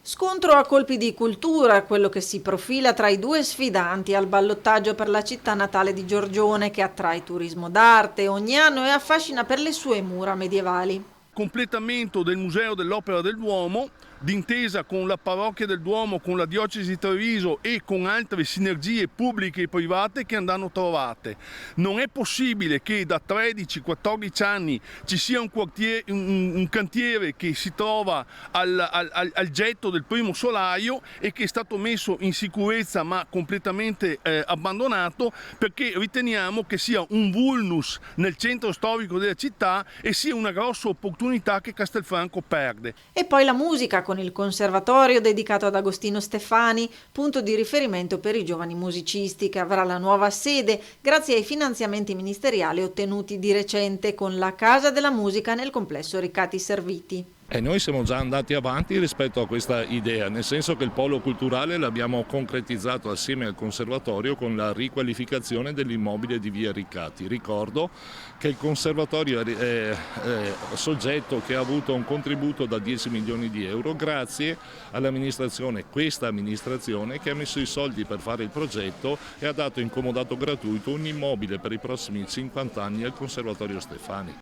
Scontro a colpi di cultura, quello che si profila tra i due sfidanti al ballottaggio per la città natale di Giorgione, che attrae turismo d'arte ogni anno e affascina per le sue mura medievali. Completamento del Museo dell'Opera del Duomo, d'intesa con la Parrocchia del Duomo, con la Diocesi di Treviso e con altre sinergie pubbliche e private che andranno trovate. Non è possibile che da 13-14 anni ci sia un cantiere che si trova al getto del primo solaio e che è stato messo in sicurezza ma completamente abbandonato, perché riteniamo che sia un vulnus nel centro storico della città e sia una grossa opportunità che Castelfranco perde. E poi la musica con il conservatorio dedicato ad Agostino Stefani, punto di riferimento per i giovani musicisti, che avrà la nuova sede grazie ai finanziamenti ministeriali ottenuti di recente con la Casa della Musica nel complesso Riccati Serviti. E noi siamo già andati avanti rispetto a questa idea, nel senso che il polo culturale l'abbiamo concretizzato assieme al conservatorio con la riqualificazione dell'immobile di via Riccati. Ricordo che il conservatorio è soggetto che ha avuto un contributo da 10 milioni di euro grazie all'amministrazione, questa amministrazione, che ha messo i soldi per fare il progetto e ha dato in comodato gratuito un immobile per i prossimi 50 anni al Conservatorio Stefani.